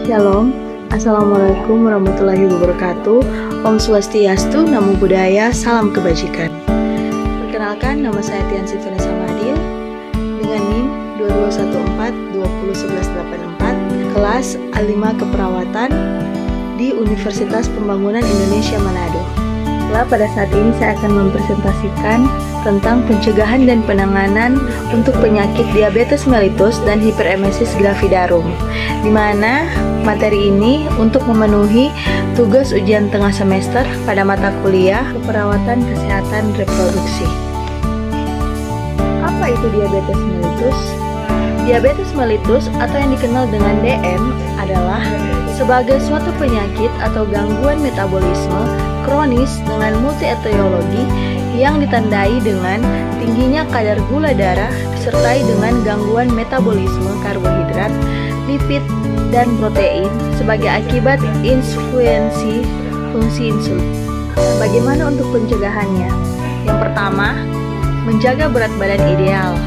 Shalom, Assalamualaikum warahmatullahi wabarakatuh. Om Swastiastu, Namo Buddhaya, salam kebajikan. Perkenalkan, nama saya Tiansi Vanessa Madil dengan NIM 2214-201184, kelas A5 Keperawatan di Universitas Pembangunan Indonesia Manado. Pada saat ini saya akan mempresentasikan tentang pencegahan dan penanganan untuk penyakit diabetes mellitus dan hiperemesis gravidarum, di mana materi ini untuk memenuhi tugas ujian tengah semester pada mata kuliah keperawatan kesehatan reproduksi. Apa itu diabetes mellitus? Diabetes mellitus atau yang dikenal dengan DM adalah sebagai suatu penyakit atau gangguan metabolisme kronis dengan multi-etiologi yang ditandai dengan tingginya kadar gula darah disertai dengan gangguan metabolisme karbohidrat, lipid, dan protein sebagai akibat insuficiensi fungsi insulin. Bagaimana untuk pencegahannya? Yang pertama, menjaga berat badan ideal.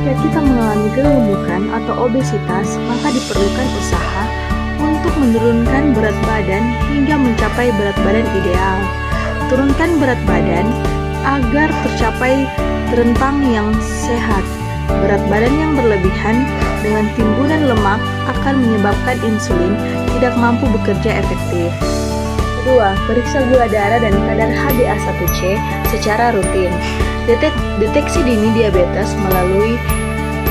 Jika kita mengalami kegemukan atau obesitas, maka diperlukan usaha untuk menurunkan berat badan hingga mencapai berat badan ideal. Turunkan berat badan agar tercapai rentang yang sehat. Berat badan yang berlebihan dengan timbunan lemak akan menyebabkan insulin tidak mampu bekerja efektif. Kedua, periksa gula darah dan kadar HbA1c secara rutin. Deteksi dini diabetes melalui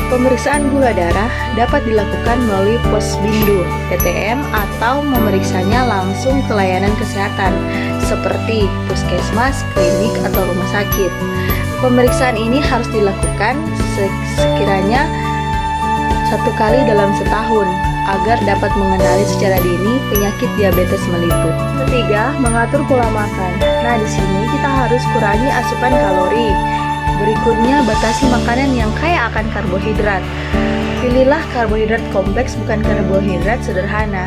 pemeriksaan gula darah dapat dilakukan melalui posbindu PTM atau memeriksanya langsung ke layanan kesehatan seperti puskesmas, klinik, atau rumah sakit. Pemeriksaan ini harus dilakukan sekiranya 1 kali dalam setahun agar dapat mengenali secara dini penyakit diabetes mellitus. Ketiga, mengatur pola makan. Nah, di sini kita harus kurangi asupan kalori. Berikutnya, batasi makanan yang kaya akan karbohidrat. Pilihlah karbohidrat kompleks, bukan karbohidrat sederhana.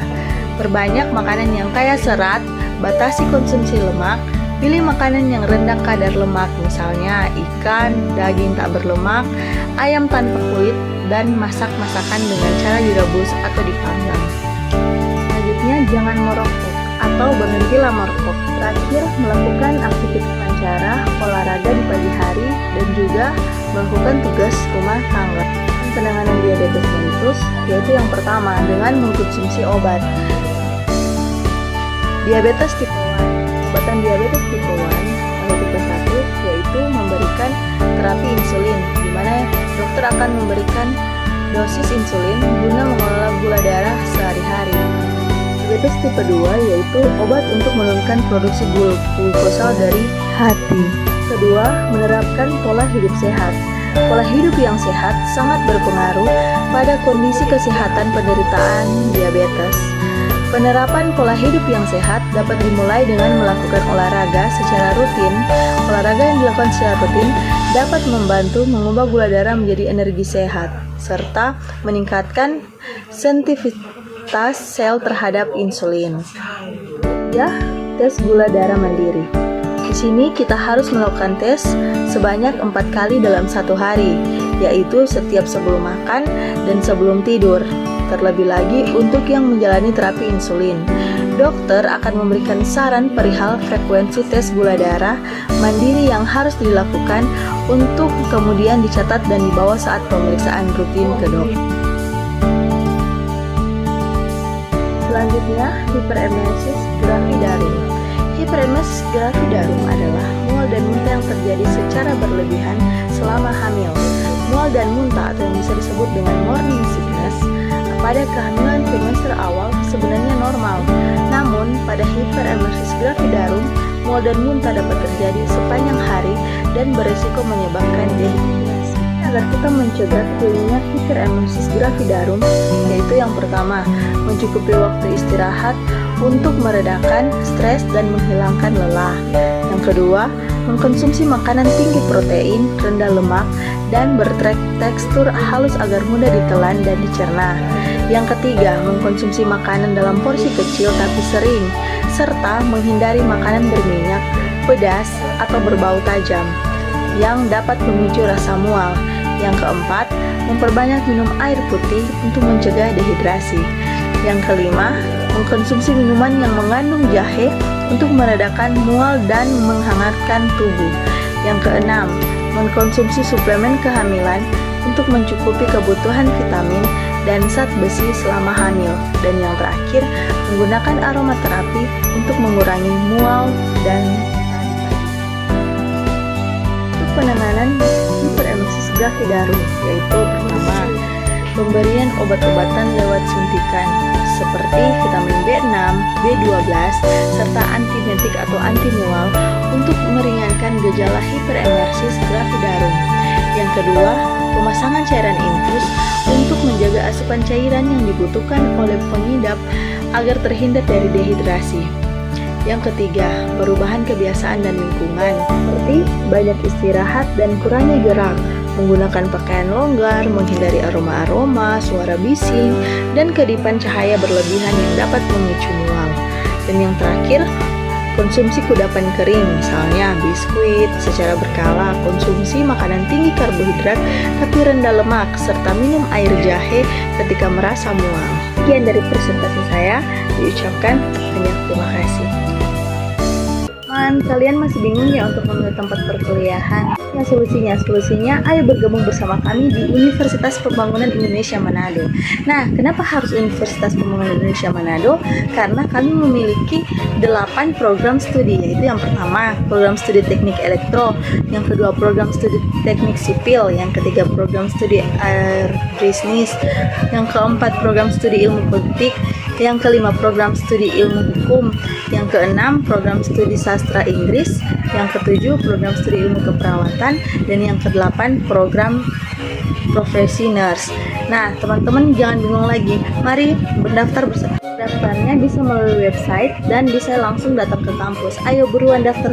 Perbanyak makanan yang kaya serat, batasi konsumsi lemak. Pilih makanan yang rendah kadar lemak, misalnya ikan, daging tak berlemak, ayam tanpa kulit, dan masak-masakan dengan cara direbus atau dipanggang. Selanjutnya, jangan merokok atau berhentilah merokok. Terakhir, melakukan aktivitas lancar, olahraga di pagi hari, dan juga melakukan tugas rumah tangga. Penanganan diabetes mellitus yaitu yang pertama dengan mengkonsumsi obat. Diabetes tipe 1. Obatan diabetes tipe 1 atau tipe 1 yaitu memberikan terapi insulin, di mana dokter akan memberikan dosis insulin guna mengelola gula darah sehari-hari. Diabetes tipe 2 yaitu obat untuk menurunkan produksi glukosa dari hati. Kedua, menerapkan pola hidup sehat. Pola hidup yang sehat sangat berpengaruh pada kondisi kesehatan penderitaan diabetes. Penerapan pola hidup yang sehat dapat dimulai dengan melakukan olahraga secara rutin. Olahraga yang dilakukan secara rutin dapat membantu mengubah gula darah menjadi energi sehat, serta meningkatkan sensitivitas sel terhadap insulin. Ya, tes gula darah mandiri. Di sini kita harus melakukan tes sebanyak 4 kali dalam 1 hari, yaitu setiap sebelum makan dan sebelum tidur. Terlebih lagi untuk yang menjalani terapi insulin. Dokter akan memberikan saran perihal frekuensi tes gula darah mandiri yang harus dilakukan untuk kemudian dicatat dan dibawa saat pemeriksaan rutin ke dokter. Selanjutnya, hiperemesis gravidarum. Hiperemesis gravidarum adalah mual dan muntah yang terjadi secara berlebihan selama hamil. Mual dan muntah atau yang bisa disebut dengan morning sickness pada kehamilan trimester awal sebenarnya normal. Namun, pada hiperemesis gravidarum, mual dan muntah dapat terjadi sepanjang hari dan berisiko menyebabkan dehidrasi. Agar kita mencegah terjadinya hiperemesis gravidarum, yaitu yang pertama, mencukupi waktu istirahat untuk meredakan stres dan menghilangkan lelah. Yang kedua, mengkonsumsi makanan tinggi protein, rendah lemak, dan bertekstur halus agar mudah ditelan dan dicerna. Yang ketiga, mengkonsumsi makanan dalam porsi kecil tapi sering, serta menghindari makanan berminyak, pedas, atau berbau tajam yang dapat memicu rasa mual. Yang keempat, memperbanyak minum air putih untuk mencegah dehidrasi. Yang kelima, mengkonsumsi minuman yang mengandung jahe untuk meredakan mual dan menghangatkan tubuh. Yang keenam, mengkonsumsi suplemen kehamilan untuk mencukupi kebutuhan vitamin dan zat besi selama hamil. Dan yang terakhir, menggunakan aromaterapi untuk mengurangi mual dan untuk penanganan hiperemesis gravidarum, yaitu pertama, pemberian obat-obatan lewat suntikan seperti vitamin B6, B12, serta antiemetik atau antimual untuk meringankan gejala hiperemesis gravidarum. Yang kedua, pemasangan cairan infus untuk menjaga asupan cairan yang dibutuhkan oleh pengidap agar terhindar dari dehidrasi. Yang ketiga, perubahan kebiasaan dan lingkungan seperti banyak istirahat dan kurangi gerak, menggunakan pakaian longgar, menghindari aroma-aroma, suara bising, dan kedipan cahaya berlebihan yang dapat memicu mual. Dan yang terakhir, konsumsi kudapan kering, misalnya biskuit secara berkala, konsumsi makanan tinggi karbohidrat tapi rendah lemak, serta minum air jahe ketika merasa mual. Sekian dari presentasi saya, diucapkan banyak terima kasih. Kalian masih bingung ya untuk memilih tempat perkuliahan? Ya, solusinya ayo bergabung bersama kami di Universitas Pembangunan Indonesia Manado. Nah, kenapa harus Universitas Pembangunan Indonesia Manado? Karena kami memiliki 8 program studi, yaitu yang pertama program studi teknik elektro, yang kedua program studi teknik sipil, yang ketiga program studi air bisnis, yang keempat program studi ilmu politik, yang kelima program studi ilmu hukum, yang keenam program studi sastra Inggris, yang ketujuh program studi ilmu keperawatan, dan yang kedelapan program profesi nurse. Nah, teman-teman jangan bingung lagi, mari mendaftar bersama. Daftarnya bisa melalui website dan bisa langsung datang ke kampus. Ayo buruan daftar.